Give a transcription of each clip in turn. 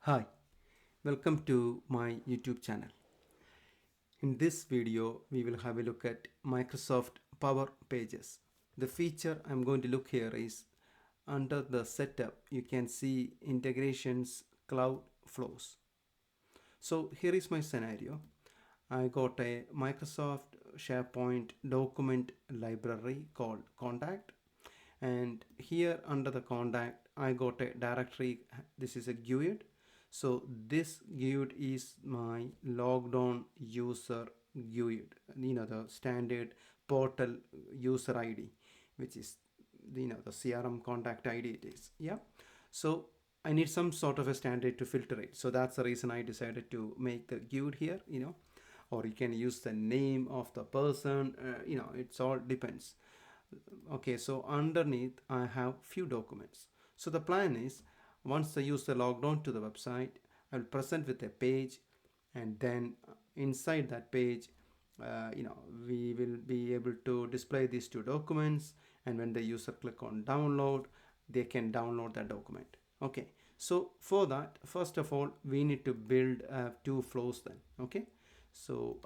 Hi, welcome to my YouTube channel. In this video, we will have a look at Microsoft Power Pages. The feature I'm going to look here is under the setup, you can see integrations, cloud flows. So here is my scenario. I got a Microsoft SharePoint document library called contact, and here under the contact I got a directory. This is a GUID. So this GUID is my logged on user GUID, the standard portal user ID, which is the CRM contact ID it is. Yeah, so I need some sort of a standard to filter it, so that's the reason I decided to make the GUID here, or you can use the name of the person, it's all depends. Okay, so underneath I have few documents. So the plan is, once the user logged on to the website, I will present with a page, and then inside that page, we will be able to display these two documents, and when the user click on download, they can download that document. Okay, so for that, first of all, we need to build two flows then. Okay, so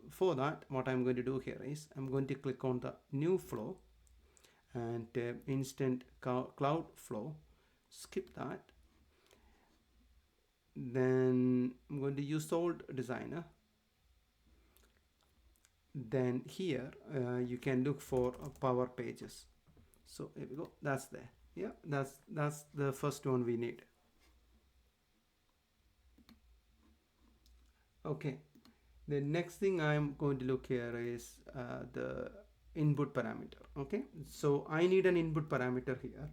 for that, what I'm going to do here is I'm going to click on the new flow and instant cloud flow, skip that. Then I'm going to use old designer. Then here you can look for Power Pages. So here we go, that's there. Yeah, that's the first one we need. Okay, the next thing I'm going to look here is the input parameter. Okay, so I need an input parameter here.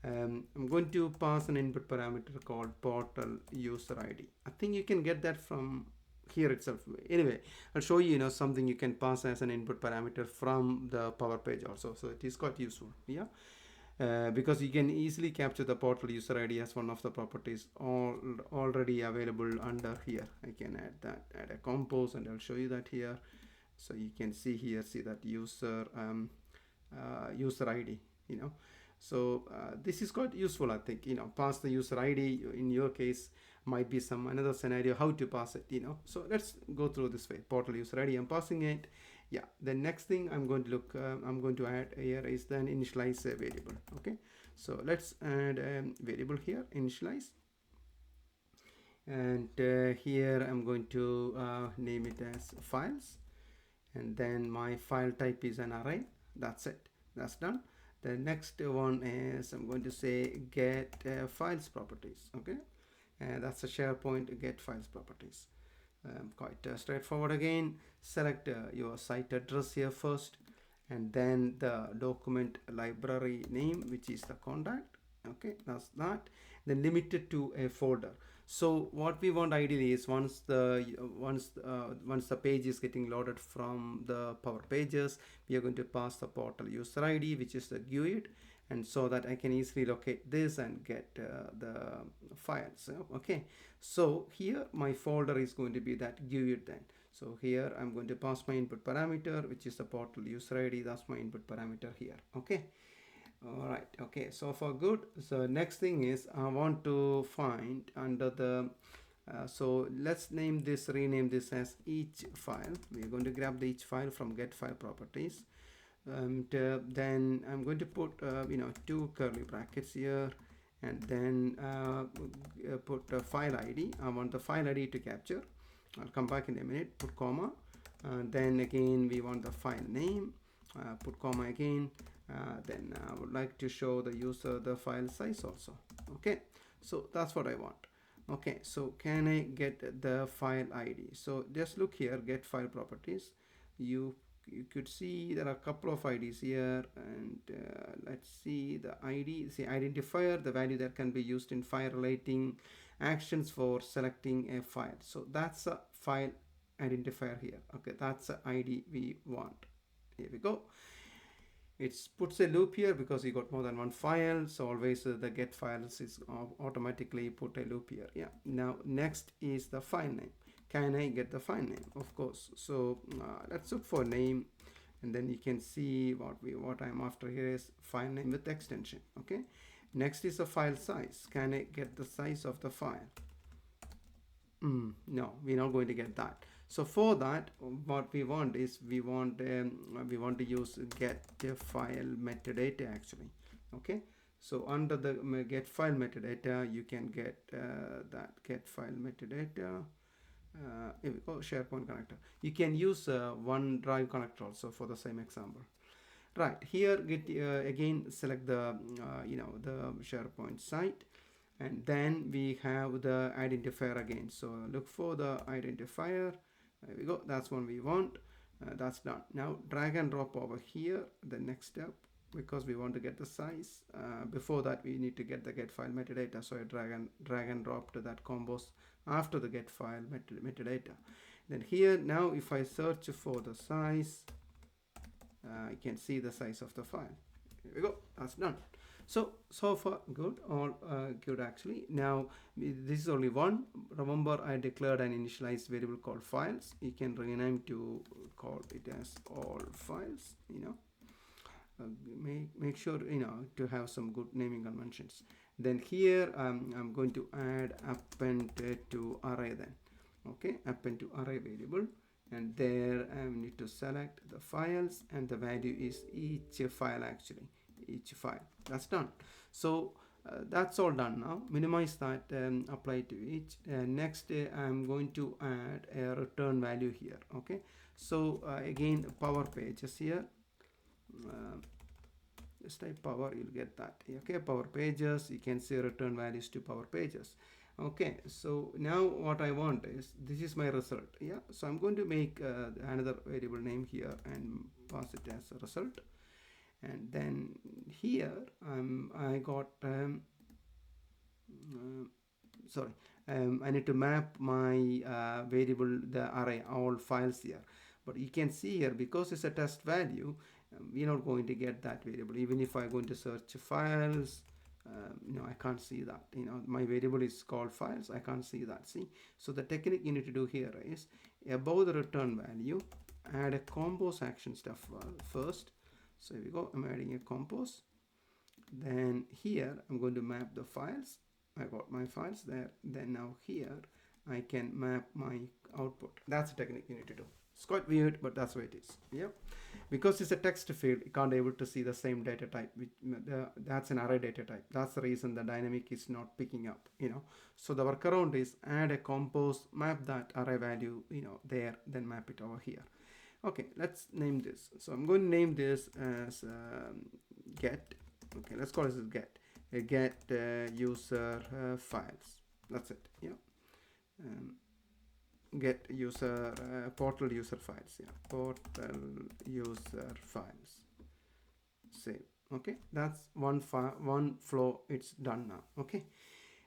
I'm going to pass an input parameter called portal user ID. I think you can get that from here itself. Anyway, I'll show you, something you can pass as an input parameter from the Power Page also. So it is quite useful. Yeah. Because you can easily capture the portal user ID as one of the properties already available under here. I can add a compose, and I'll show you that here. So you can see here, see that user user ID, so this is quite useful. I think, pass the user ID. In your case, might be some another scenario how to pass it, so let's go through this way. Portal user ID, I'm passing it. Yeah, the next thing I'm going to look I'm going to add here is then initialize a variable. Okay, so let's add a variable here, initialize, and here I'm going to name it as files, and then my file type is an array. That's it, that's done. The next one is I'm going to say get files properties. Okay, that's a SharePoint get files properties. Quite straightforward again. Select your site address here first, and then the document library name, which is the contact. Okay, that's that. Then limit it to a folder. So what we want ideally is once the page is getting loaded from the Power Pages, we are going to pass the portal user ID, which is the GUID, and so that I can easily locate this and get the files. Okay, so here my folder is going to be that GUID then. So here I'm going to pass my input parameter, which is the portal user ID. That's my input parameter here. Okay. All right. Okay, so far good. So next thing is I want to find under the so let's rename this as each file. We're going to grab the each file from get file properties, and then I'm going to put two curly brackets here, and then put a file ID. I want the file ID to capture. I'll come back in a minute. Put comma, then again we want the file name. Put comma again. Then I would like to show the user the file size also. Okay, so that's what I want. Okay, so can I get the file ID? So just look here, get file properties. You could see there are a couple of IDs here, and let's see the ID. See identifier, the value that can be used in file relating actions for selecting a file. So that's a file identifier here. Okay, that's the ID we want. Here we go. It puts a loop here because you got more than one file, so always the get files is automatically put a loop here. Yeah, now next is the file name. Can I get the file name? Of course. So let's look for name, and then you can see what I'm after here is file name with extension. Okay, next is the file size. Can I get the size of the file? No, we're not going to get that. So for that, what we want is we want to use get file metadata actually. Okay. So under the get file metadata, you can get that get file metadata. Here we go, SharePoint connector. You can use OneDrive connector also for the same example. Right here, get again select the the SharePoint site, and then we have the identifier again. So look for the identifier. There we go. That's one we want. That's done. Now drag and drop over here. The next step, because we want to get the size. Before that, we need to get the get file metadata. So I drag and drop to that combos after the get file metadata. Then here now, if I search for the size, you can see the size of the file. Here we go. That's done. So far good, all good actually. Now this is only one. Remember, I declared an initialized variable called files. You can rename to call it as all files. Make sure to have some good naming conventions. Then here I'm going to add append to array then. Okay, append to array variable, and there I need to select the files, and the value is each file actually, each file. That's done. So that's all done now. Minimize that, apply to each. Next I'm going to add a return value here. Okay, so again, power pages here. Just type power, you'll get that. Okay, power pages, you can say return values to power pages. Okay, so now what I want is, this is my result. Yeah, so I'm going to make another variable name here and pass it as a result. And then here I got I need to map my variable, the array, all files here. But you can see here, because it's a test value, we're not going to get that variable. Even if I'm going to search files, I can't see that. My variable is called files. I can't see that. See, so the technique you need to do here is, above the return value, add a compose action stuff first. So here we go. I'm adding a compose. Then here I'm going to map the files. I got my files there. Then now here I can map my output. That's the technique you need to do. It's quite weird, but that's the way it is. Yep. Because it's a text field, you can't able to see the same data type. That's an array data type. That's the reason the dynamic is not picking up. So the workaround is add a compose, map that array value, there, then map it over here. Okay, let's name this. So I'm going to name this as get. Okay, let's call this as get user files. That's it. Yeah. Get user portal user files. Yeah, portal user files. Save. Okay, that's one flow. It's done now. Okay,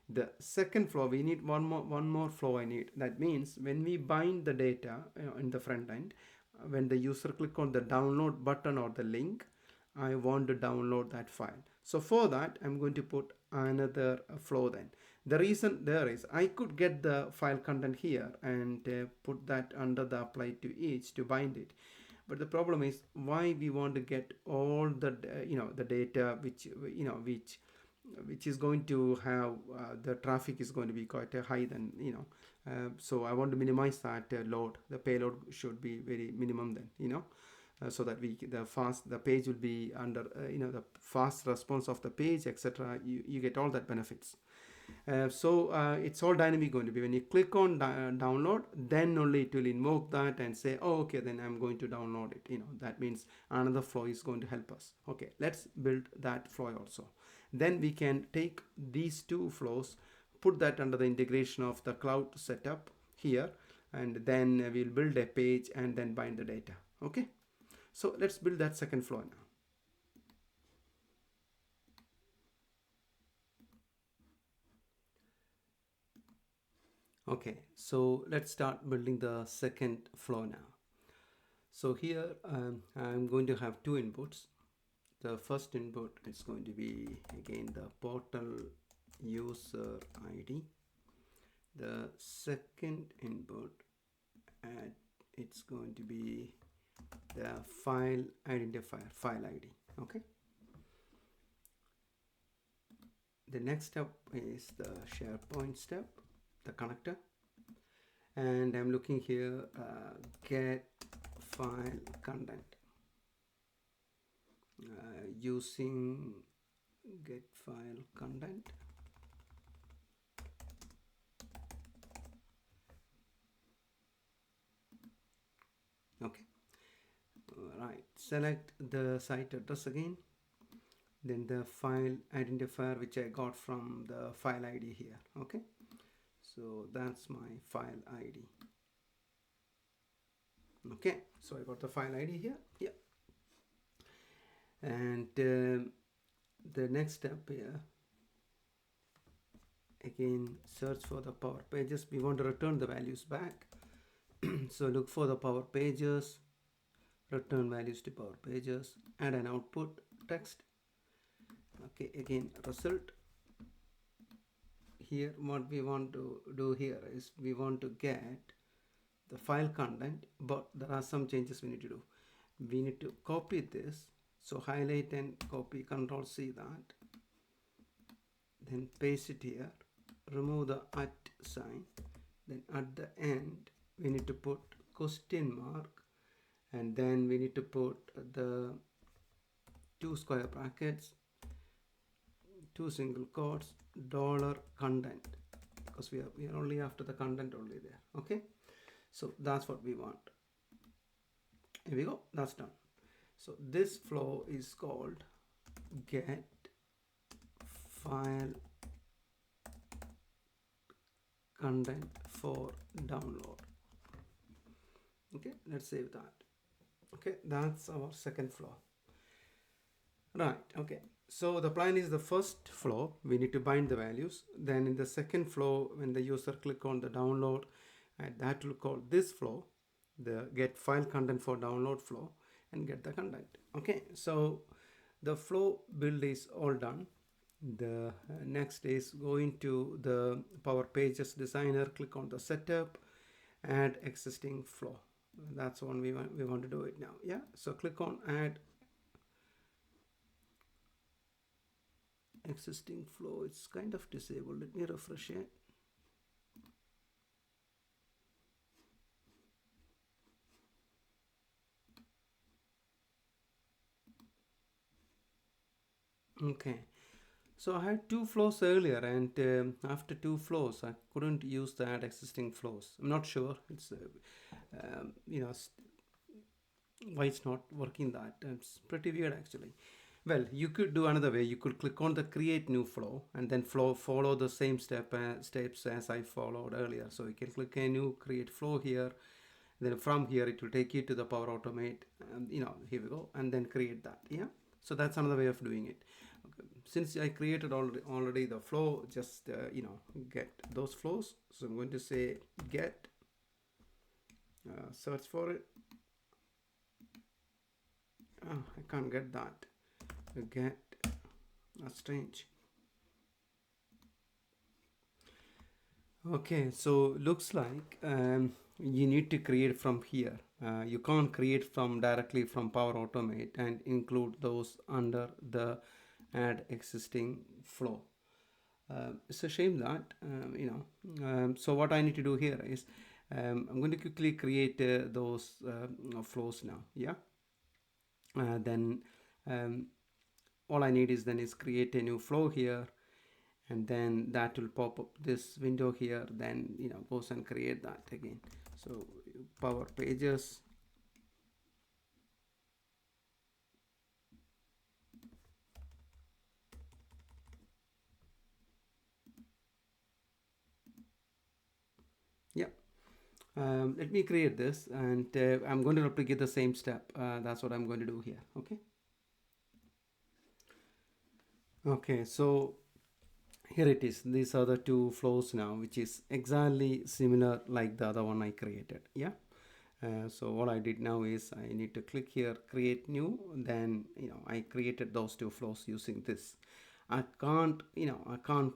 the second flow, we need one more flow I need. That means when we bind the data in the front end, when the user click on the download button or the link, I want to download that file. So for that, I'm going to put another flow then. The reason there is, I could get the file content here and put that under the apply to each to bind it. But the problem is, why we want to get all the the data which which is going to have the traffic is going to be quite high then so I want to minimize that load. The payload should be very minimum then so that the page will be under the fast response of the page, etc. You get all that benefits. So it's all dynamic going to be. When you click on download, then only it will invoke that and say, oh, okay, then I'm going to download it. That means another flow is going to help us. Okay, let's build that flow also. Then we can take these two flows, put that under the integration of the cloud setup here, and then we'll build a page and then bind the data. Okay, so let's build that second flow now. Okay, so let's start building the second flow now. So here I'm going to have two inputs. The first input is going to be again the portal user ID. The second input, it's going to be the file identifier, file ID. Okay. The next step is the SharePoint step, the connector. and I'm looking here, get file content, using get file content. Okay, right, select the site address again, then the file identifier which I got from the file ID here. Okay, so that's my file ID. Okay, so I got the file ID here. Yeah, and the next step here, again search for the Power Pages. We want to return the values back. So look for the Power Pages, return values to Power Pages, add an output text. Okay, again result. Here what we want to do here is we want to get the file content, but there are some changes we need to do. We need to copy this, so highlight and copy, Control C that, then paste it here, remove the at sign, then at the end we need to put question mark, and then we need to put the 2 square brackets, 2 single quotes, dollar content, because we are only after the content only there. Okay, so that's what we want. Here we go, that's done. So this flow is called get file content for download. Okay, let's save that. Okay, that's our second flow. Right, okay, so the plan is the first flow we need to bind the values, then in the second flow when the user click on the download, and that will call this flow the get file content for download flow and get the content. Okay, so the flow build is all done. The next is going to the Power Pages designer, click on the setup, add existing flow. That's one we want to do it now. Yeah, so click on add existing flow. It's kind of disabled. Let me refresh it. Okay, so I had 2 flows earlier, and after 2 flows I couldn't use the add existing flows. I'm not sure it's why it's not working. That it's pretty weird actually. Well, you could do another way. You could click on the create new flow and then follow the same steps as I followed earlier. So you can click a new create flow here, then from here it will take you to the Power Automate, and here we go, and then create that. Yeah, so that's another way of doing it. Okay. Since I created already the flow, just get those flows. So I'm going to say get, search for it. Oh, I can't get that. Get, that's strange. Okay, so looks like you need to create from here. You can't create from directly from Power Automate and include those under the add existing flow. It's a shame that so what I need to do here is I'm going to quickly create those flows now. Yeah, then all I need is create a new flow here, and then that will pop up this window here, then goes and create that again. So Power Pages, yeah, let me create this, and I'm going to replicate the same step. That's what I'm going to do here. Okay, so here it is. These are the 2 flows now, which is exactly similar like the other one I created. Yeah, so what I did now is I need to click here, create new, then I created those 2 flows using this. I can't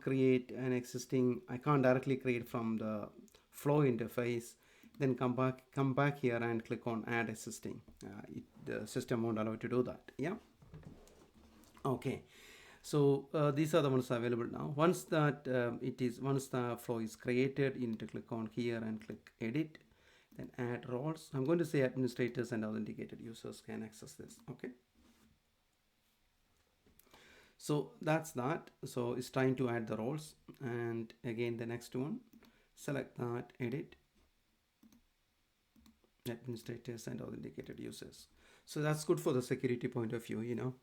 create an existing, I can't directly create from the flow interface, then come back here and click on add existing. The system won't allow you to do that. Yeah, okay. So these are the ones available now. Once that once the flow is created, you need to click on here and click edit, then add roles. I'm going to say administrators and authenticated users can access this. Okay. So that's that. So it's trying to add the roles, and again the next one, select that, edit, administrators and authenticated users. So that's good for the security point of view, you know,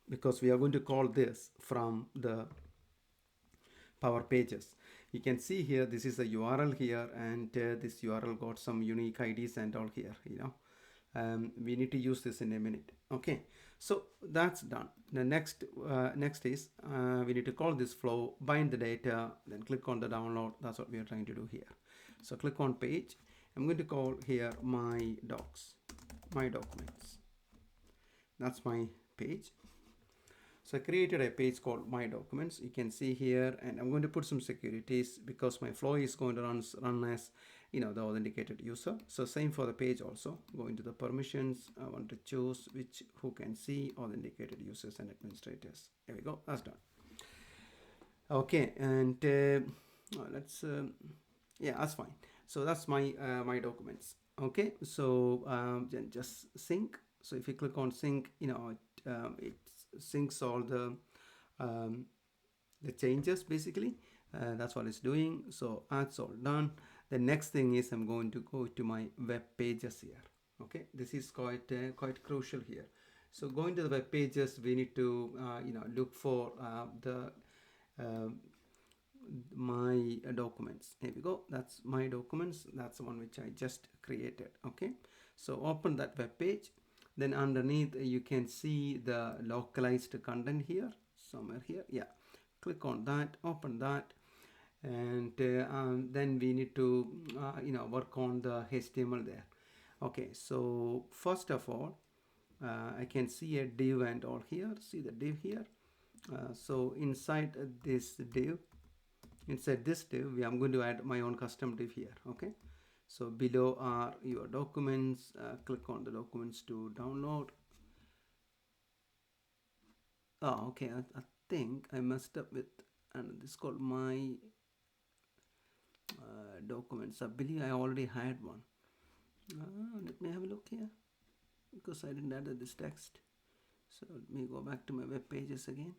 because we are going to call this from the Power Pages. You can see here, this is the URL here, and this URL got some unique IDs and all here, you know. We need to use this in a minute. Okay, so that's done. The next is we need to call this flow, bind the data, then click on the download. That's what we are trying to do here. So click on page. I'm going to call here my docs, my documents. That's my page. So I created a page called my documents. You can see here, and I'm going to put some securities because my flow is going to run as, you know, the authenticated user. So same for the page also. Go into the permissions. I want to choose who can see authenticated users and administrators. There we go. That's done. Okay, and let's yeah, that's fine. So that's my my documents. Okay, so then just sync. So if you click on sync, you know, it syncs all the changes basically. That's what it's doing. So that's all done. The next thing is I'm going to go to my web pages here. Okay, this is quite crucial here. So going to the web pages, we need to you know, look for the my documents. Here we go. That's my documents. That's the one which I just created. Okay, so open that web page. Then underneath you can see the localized content here, somewhere here. Yeah, click on that, open that, and then we need to you know, work on the HTML there. Okay, so first of all, I can see a div and all here. See the div here. So inside this div, inside this div, I'm going to add my own custom div here. Okay, so below are your documents. Click on the documents to download. Oh, okay, I think I messed up with, and this is called my documents. I believe I already had one. Let me have a look here, because I didn't add this text. So let me go back to my web pages again.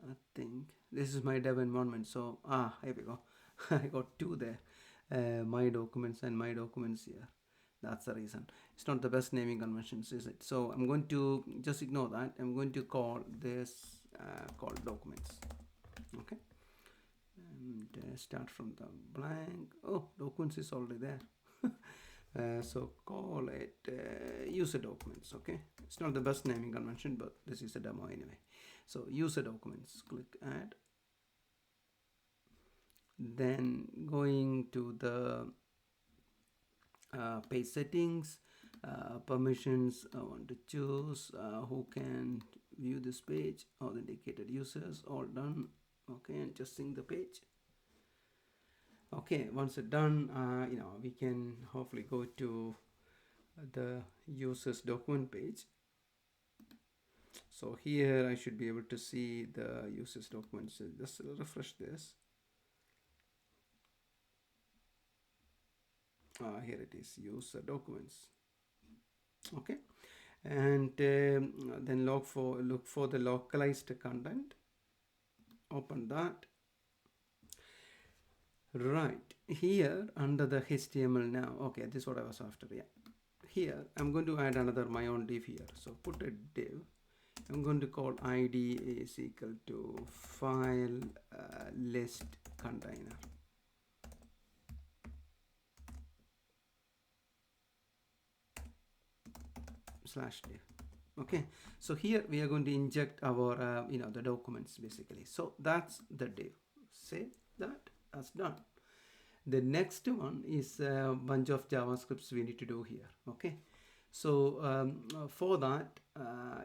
I think this is my dev environment. So here we go. I got two there. My documents and my documents here. That's the reason. It's not the best naming conventions, is it? So I'm going to just ignore that. I'm going to call this called documents. Okay, and start from the blank. Oh, documents is already there. So call it user documents. Okay, it's not the best naming convention, but this is a demo anyway. So user documents, click add. Then going to the page settings, permissions, I want to choose who can view this page, authenticated users, all done. Okay, and just sync the page. Okay, once it's done, you know, we can hopefully go to the users document page. So here I should be able to see the users documents. So just refresh this. Here it is, user documents. Okay, and then look for the localized content. Open that. Right here under the HTML now. Okay, this is what I was after. Yeah, here I'm going to add another my own div here. So put a div. I'm going to call ID is equal to file list container. /div. Okay, so here we are going to inject our you know, the documents basically. So that's the div. Save that. That's done. The next one is a bunch of JavaScripts we need to do here. Okay, so for that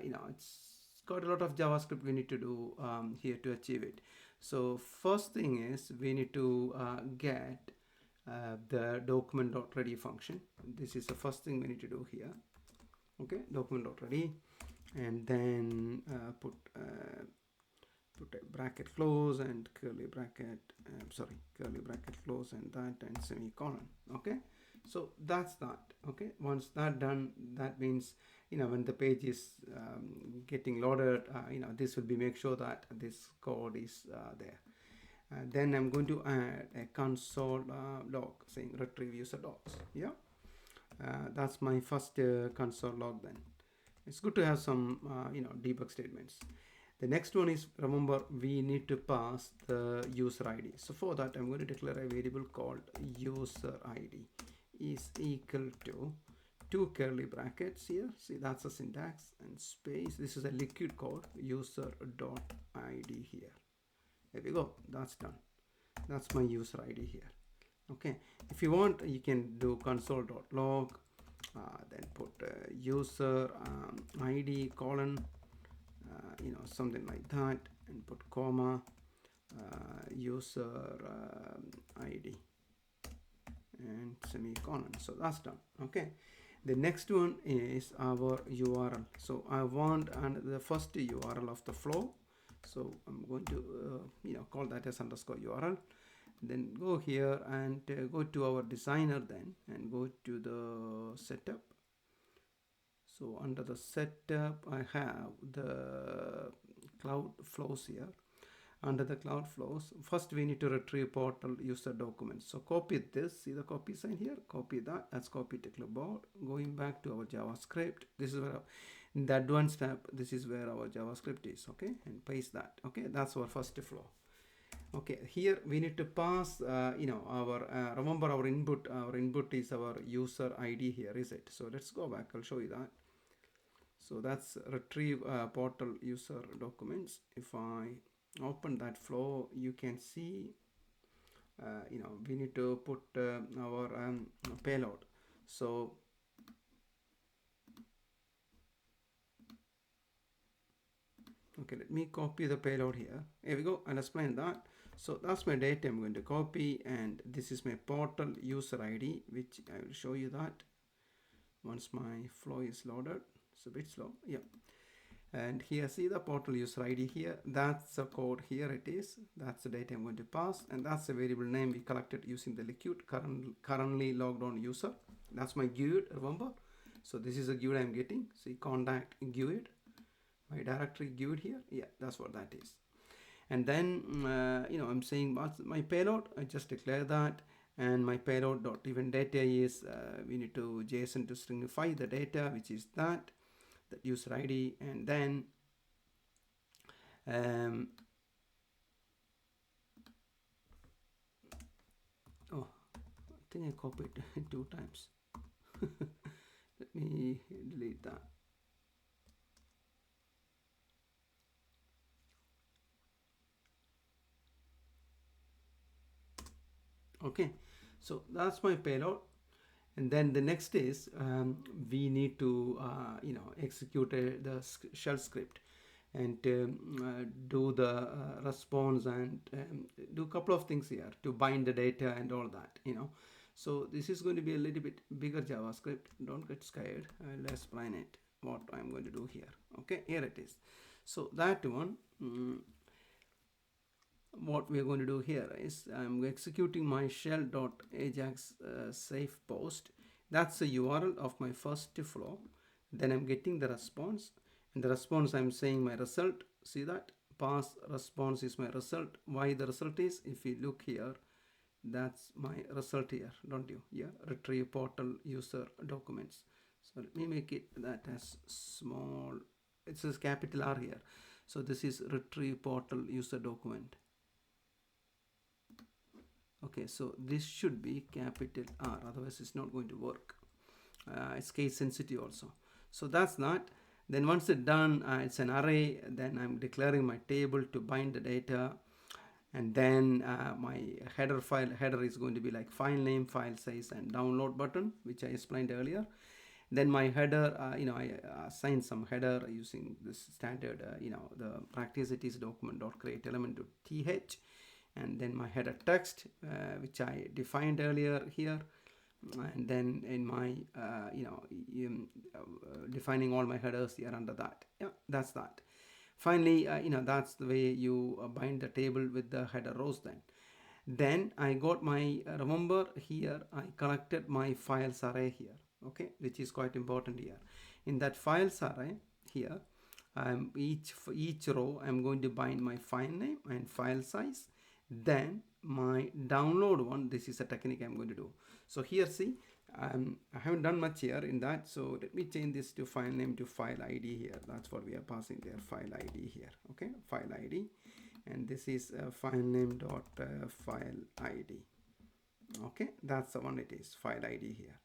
you know, it's got a lot of JavaScript we need to do here to achieve it. So first thing is we need to get the document.ready function. This is the first thing we need to do here. Okay, document.ready, and then put a bracket close and curly bracket, curly bracket close and that and semicolon. Okay, so that's that. Okay, once that done, that means, you know, when the page is getting loaded, you know, this will be make sure that this code is there. Then I'm going to add a console log saying retrieve user logs. Yeah, that's my first console log. Then it's good to have some you know, debug statements. The next one is, remember, we need to pass the user ID. So for that, I'm going to declare a variable called user ID is equal to two curly brackets here. See, that's the syntax, and space. This is a liquid code, user dot ID here. There we go. That's done. That's my user ID here. Okay. If you want, you can do console.log, then put user ID colon, you know, something like that, and put comma, user ID and semicolon. So that's done. Okay. The next one is our URL. So I want the first URL of the flow. So I'm going to you know, call that as underscore URL. Then go here and go to our designer then, and go to the setup. So under the setup, I have the cloud flows here. Under the cloud flows, first we need to retrieve portal user documents. So copy this, see the copy sign here, copy that, that's copy to clipboard. Going back to our JavaScript, this is where, in the advanced tab, this is where our JavaScript is. Okay, and paste that. Okay, that's our first flow. Okay, here we need to pass you know, our remember our input is our user ID here, is it? So let's go back, I'll show you that. So that's retrieve portal user documents. If I open that flow, you can see you know, we need to put our payload. So okay, let me copy the payload here. Here we go. I'll explain that. So that's my data I'm going to copy, and this is my portal user ID, which I will show you that once my flow is loaded. It's a bit slow. Yeah. And here, see the portal user ID here. That's the code here. It is. That's the data I'm going to pass, and that's the variable name we collected using the liquid currently logged on user. That's my GUID. Remember. So this is a GUID I'm getting. See, contact GUID. My directory GUID here. Yeah, that's what that is. And then you know, I'm saying what's my payload. I just declare that, and my payload dot even data is we need to JSON to stringify the data, which is that user ID, and then oh, I think I copied 2 times. Let me delete that. Okay, so that's my payload. And then the next is we need to you know, execute the shell script, and do the response, and do a couple of things here to bind the data and all that, you know. So this is going to be a little bit bigger JavaScript. Don't get scared. I'll explain it what I'm going to do here. Okay, here it is. So that one, what we're going to do here is I'm executing my shell.ajax safe post. That's the URL of my first flow. Then I'm getting the response. In the response, I'm saying my result. See that? Pass response is my result. Why the result is? If you look here, that's my result here, don't you? Yeah, retrieve portal user documents. So let me make it that as small. It says capital R here. So this is retrieve portal user document. Okay, so this should be capital R, otherwise it's not going to work. It's case sensitive also. So that's that. Then once it's done, it's an array. Then I'm declaring my table to bind the data, and then my header is going to be like file name, file size, and download button, which I explained earlier. Then my header, you know, I assign some header using this standard, you know, the practice it is document.createElement.th. and then my header text, which I defined earlier here, and then in my defining all my headers here under that. Yeah, that's that. Finally, that's the way you bind the table with the header rows. Then I got my, remember here I collected my files array here, okay, which is quite important here. In that files array here, each row I'm going to bind my file name and file size. Then my download one, this is a technique I'm going to do. So here, see, I haven't done much here in that, so let me change this to file name to file ID here. That's what we are passing there, file ID here, okay, file ID, and this is file name dot file ID. Okay, that's the one, it is file ID here.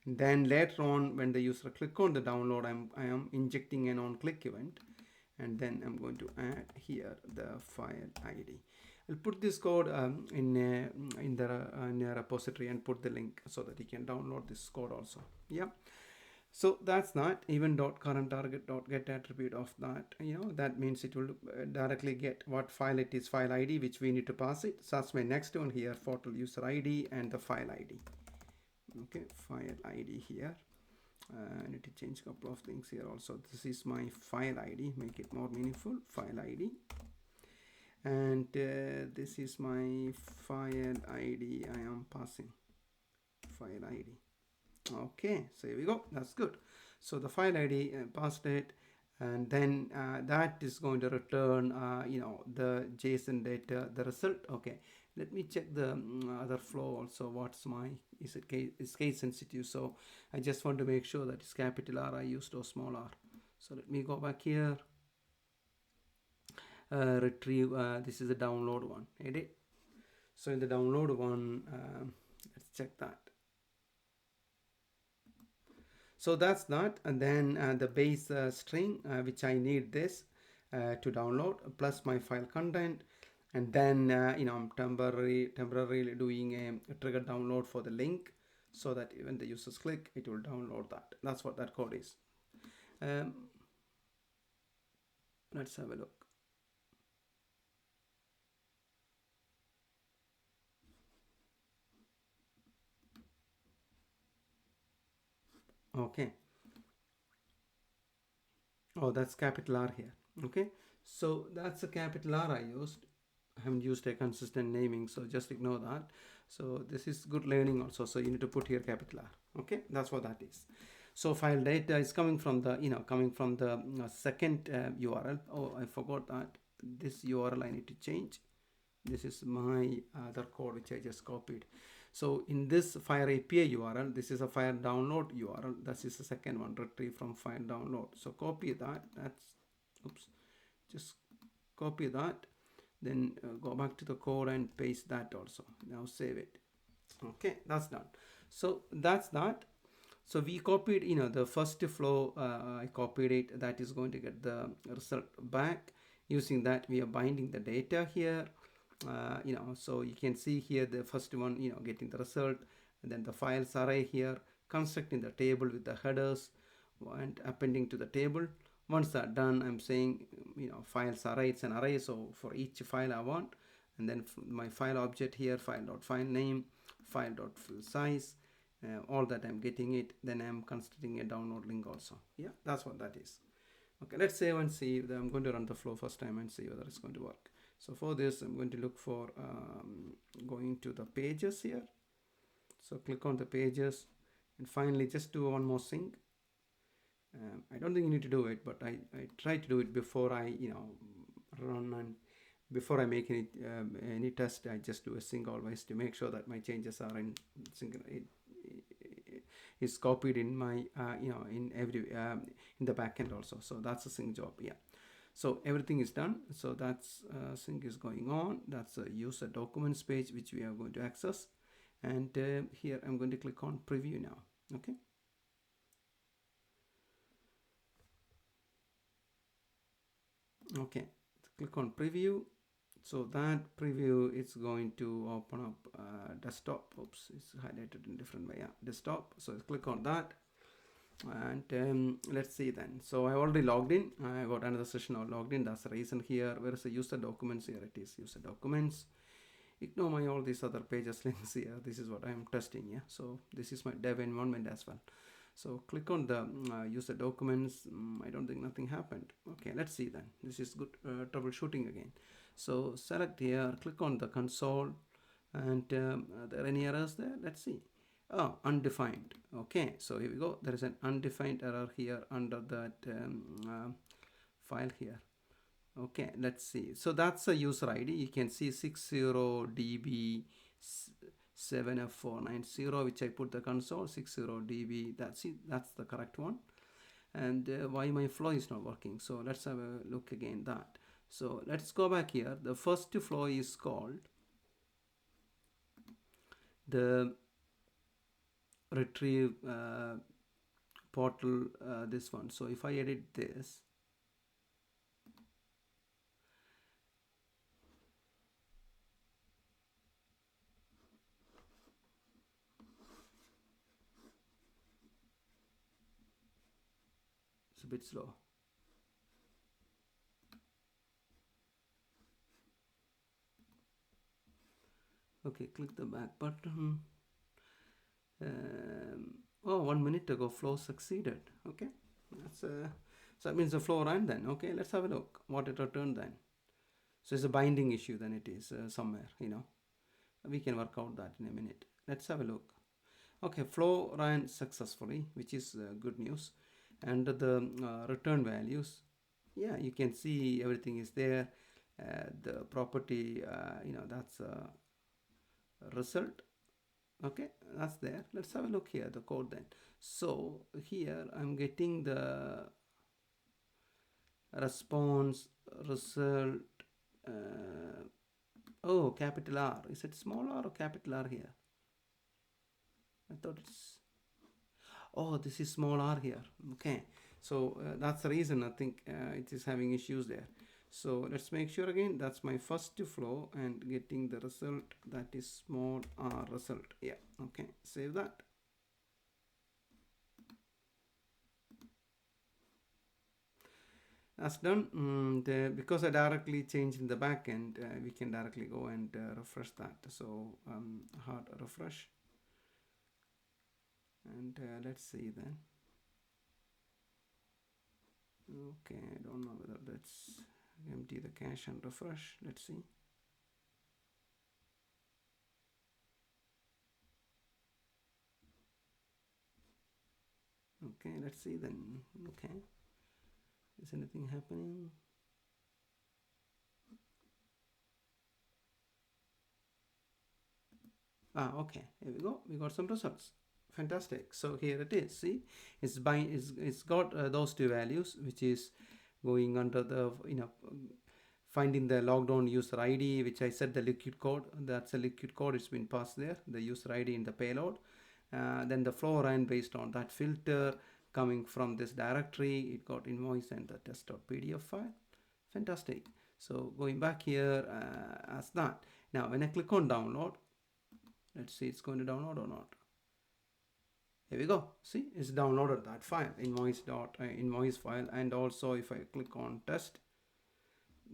And then later on, when the user click on the download, I am injecting an on click event, and then I'm going to add here the file ID. I'll put this code in the repository and put the link so that you can download this code also. Yeah. So that's not even dot current target dot get attribute of that. That means it will directly get what file it is, file ID, which we need to pass it. So that's my next one here, portal user ID and the file ID. Okay, file ID here. I need to change a couple of things here also. This is my file ID, make it more meaningful, file ID. And this is my file ID I am passing, file ID. Okay, so here we go, that's good. So the file ID passed it, and then that is going to return the JSON data, the result. Okay, let me check the other flow also. What's my, is it case sensitive, so I just want to make sure that it's capital R I used or small r. So let me go back here, retrieve, this is the download one, edit. So in the download one, let's check that. So that's that, and then the base string, which I need this to download, plus my file content, and then I'm temporarily doing a trigger download for the link, so that when the users click, it will download that. That's what that code is. Let's have a look. Okay. Oh, that's capital R here. Okay, so that's a capital R I used. I haven't used a consistent naming, so just ignore that. So this is good learning also. So you need to put here capital R. Okay, that's what that is. So file data is coming from the second URL. Oh, I forgot that. This URL I need to change. This is my other code which I just copied. So in this Fire API URL, this is a Fire download URL. This is the second one, retrieve from Fire download. So copy that. That's, oops, just copy that. Then go back to the code and paste that also. Now save it. Okay, that's done. So that's that. So we copied, the first flow, I copied it. That is going to get the result back. Using that, we are binding the data here. So you can see here the first one, getting the result, and then the files array here, constructing the table with the headers and appending to the table. Once that's done, I'm saying, files array, it's an array, so for each file I want, and then my file object here, file.file name, file.fill size, all that I'm getting it. Then I'm constructing a download link also. Yeah, that's what that is. Okay, let's save and see. I'm going to run the flow first time and see whether it's going to work. So for this, I'm going to look for going to the pages here. So click on the pages, and finally just do one more thing. I don't think you need to do it, but I try to do it before I run, and before I make any test. I just do a sync always to make sure that my changes are in sync. Is copied in my in every in the backend also. So that's a sync job. Yeah. So everything is done. So that's sync is going on. That's a user documents page which we are going to access. And here I'm going to click on preview now. Okay. Okay. Click on preview. So that preview is going to open up desktop. Oops, it's highlighted in different way. Yeah, desktop. So click on that. And let's see then. So I already logged in. I got another session I logged in. That's the reason here. Where is the user documents? Here it is, user documents. ignore my all these other pages links here. This is what I am testing. Yeah, so this is my dev environment as well. So click on the user documents. I don't think nothing happened. Okay, let's see then. This is good troubleshooting again. So select here, click on the console, and are there any errors there? Let's see. Oh, undefined. Okay, so here we go. There is an undefined error here under that file here. Okay, let's see. So that's a user ID. You can see 60db7f490, which I put the console 60db. That's it. That's the correct one. And why my flow is not working? So let's have a look again that. So let's go back here. The first flow is called the retrieve portal, this one. So if I edit this, it's a bit slow. Okay, click the back button. Oh, 1 minute ago flow succeeded. Okay, that's so that means the flow ran then. Okay, let's have a look what it returned then. So it's a binding issue then, it is somewhere, you know. We can work out that in a minute. Let's have a look. Okay, flow ran successfully, which is good news. And the return values, yeah, you can see everything is there. The property, you know, that's a result. Okay, that's there. Let's have a look here, the code then. So here I'm getting the response result. Oh, capital R. Is it small r or capital R here? I thought it's, oh, this is small r here. Okay, so that's the reason I think it is having issues there. So let's make sure again, that's my first flow and getting the result that is small r result. Yeah, okay, save that. That's done. Because I directly changed in the backend, we can directly go and refresh that. So hard refresh, and let's see then. Okay, I don't know whether that's empty the cache and refresh. Let's see. Okay, let's see then. Okay, is anything happening? Okay, here we go. We got some results. Fantastic. So here it is. See, it's got those two values, which is going under the, you know, finding the logged on user ID, which I said the liquid code. That's a liquid code. It's been passed there. The user ID in the payload. Then the flow ran based on that filter coming from this directory. It got invoice and the test.pdf file. Fantastic. So going back here as that. Now when I click on download, let's see it's going to download or not. Here we go. See, it's downloaded that file, invoice file, and also if I click on test,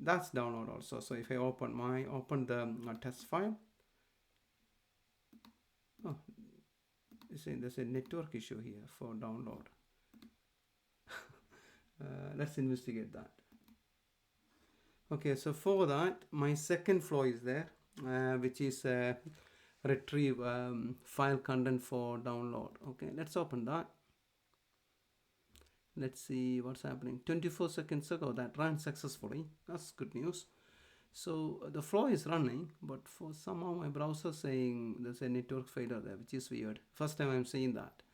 that's download also. So if I open the test file, oh, there's a network issue here for download. Let's investigate that. Okay, so for that, my second flow is there, which is retrieve file content for download. Okay, let's open that. Let's see what's happening. 24 seconds ago that ran successfully. That's good news. So the flow is running, but for somehow my browser saying there's a network failure there, which is weird. First time I'm seeing that.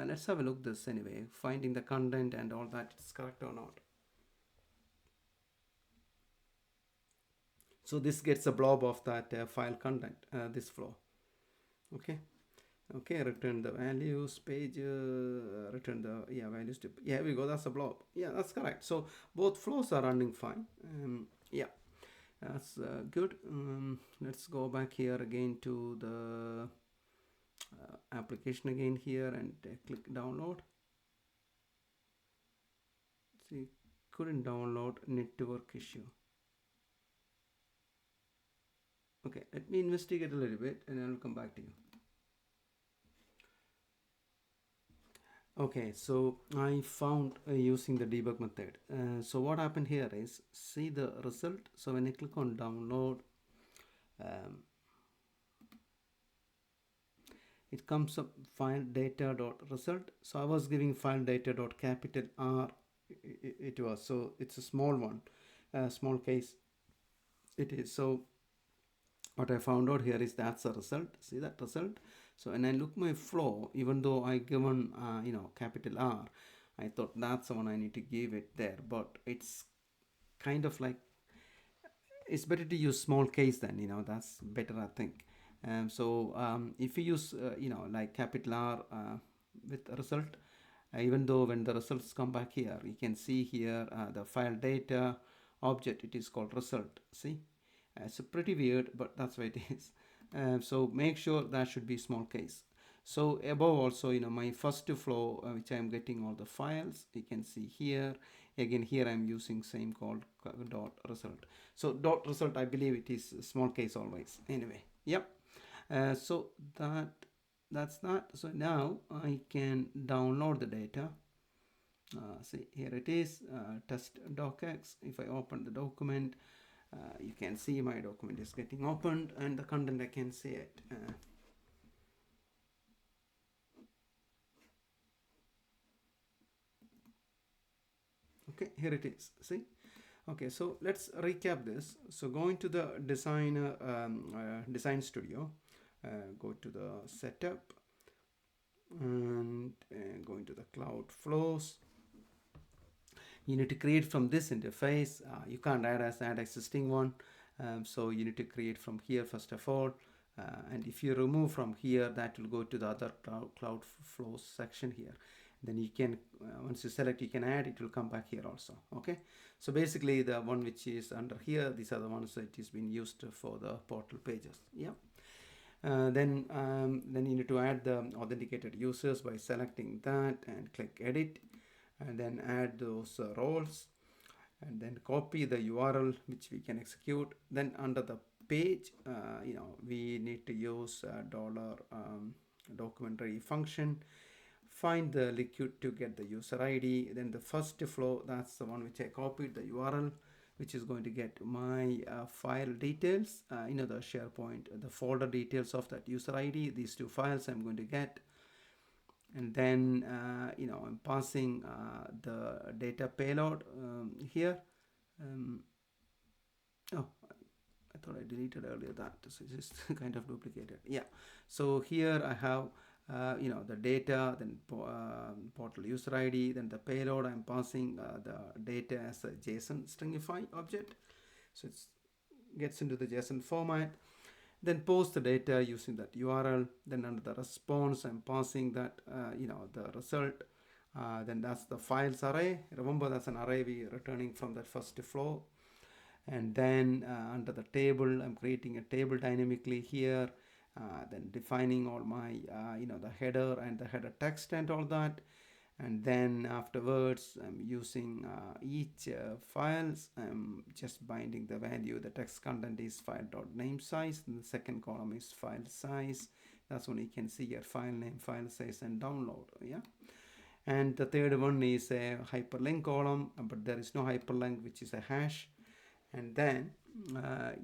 Let's have a look this anyway, finding the content and all that, it's correct or not. So this gets a blob of that file content, this flow. Okay, return the values page, return the values to, yeah, here we go, that's a blob. Yeah, that's correct. So both flows are running fine. Yeah, that's good. Let's go back here again to the application again here and click download. See, couldn't download, network issue. Okay, let me investigate a little bit and I'll come back to you. Okay, so I found using the debug method. So what happened here is, see the result. So when I click on download, um, it comes up file data dot result. So I was giving file data dot capital R. It was, so it's a small one, small case. It is. So what I found out here is that's a result. See that result. So when I look my flow, even though I given capital R, I thought that's the one I need to give it there, but it's kind of like, it's better to use small case then, that's better, I think. If you use like capital R with the result, even though when the results come back here, you can see here the file data object, it is called result. See, it's pretty weird, but that's what it is. So make sure that should be small case. So above also, my first flow, which I'm getting all the files, you can see here. Again, here I'm using same called dot result. So dot result, I believe it is small case always. Anyway, yep. So that's that. So now I can download the data. See, here it is, test docx. If I open the document, you can see my document is getting opened, and the content I can see it. Okay, here it is. See, okay, so let's recap this. So going to the design studio, go to the setup, and going to the cloud flows. You need to create from this interface. You can't add existing one, so you need to create from here first of all. And if you remove from here, that will go to the other cloud flows section here. Then you can, once you select, you can add, it will come back here also. Okay, so basically the one which is under here, these are the ones that is being used for the portal pages. Yeah. Then you need to add the authenticated users by selecting that and click edit, and then add those roles, and then copy the URL which we can execute. Then under the page, we need to use dollar documentary function, find the liquid to get the user ID. Then the first flow, that's the one which I copied the URL, which is going to get my file details, the SharePoint, the folder details of that user ID. These two files I'm going to get. And then I'm passing the data payload here. Oh, I thought I deleted earlier that, so it's just kind of duplicated. Yeah, so here I have the data, then portal user ID, then the payload. I'm passing the data as a JSON stringify object, so it gets into the JSON format. Then post the data using that URL. Then under the response, I'm passing that the result. Then that's the files array. Remember, that's an array we are returning from that first flow. And then under the table, I'm creating a table dynamically here. Then defining all my the header and the header text and all that. And then afterwards, I'm using each files. I'm just binding the value. The text content is file.name size, and the second column is file size. That's when you can see your file name, file size, and download. Yeah. And the third one is a hyperlink column, but there is no hyperlink, which is a hash. And then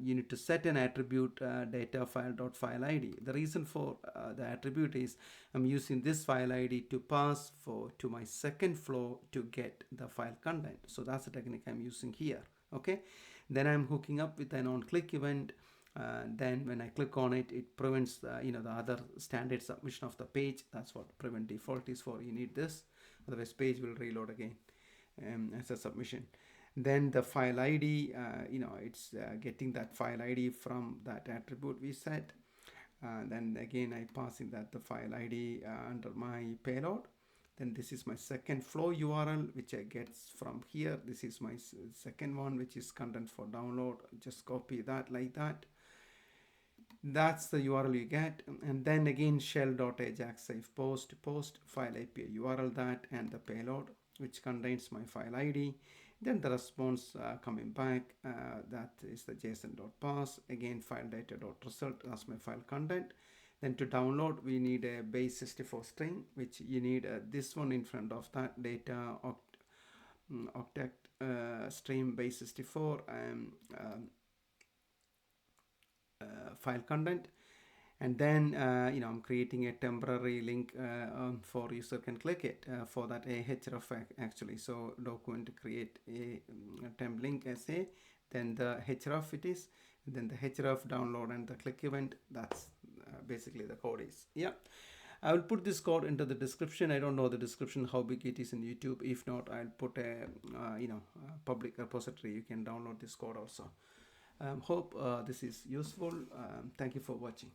you need to set an attribute data file.file ID. The reason for the attribute is I'm using this file ID to pass to my second flow to get the file content. So that's the technique I'm using here. Okay, then I'm hooking up with an on-click event. Then when I click on it, it prevents the other standard submission of the page. That's what prevent default is for. You need this, otherwise page will reload again as a submission. Then the file ID, it's getting that file ID from that attribute we set. Then again, I passing that the file ID under my payload. Then this is my second flow URL, which I get from here. This is my second one, which is content for download. Just copy that like that. That's the URL you get. And then again, shell.ajax save post file API URL that, and the payload, which contains my file ID. Then the response coming back, that is the json.parse, again file data.result, that's my file content. Then to download, we need a base64 string, which you need this one in front of that, data octet stream base64 file content. And then I'm creating a temporary link for user can click it, for that a href actually. So document create a temp link as a, then the href it is, and then the href download and the click event. That's basically the code is. Yeah, I will put this code into the description. I don't know the description how big it is in YouTube. If not, I'll put a public repository. You can download this code also. Hope this is useful. Thank you for watching.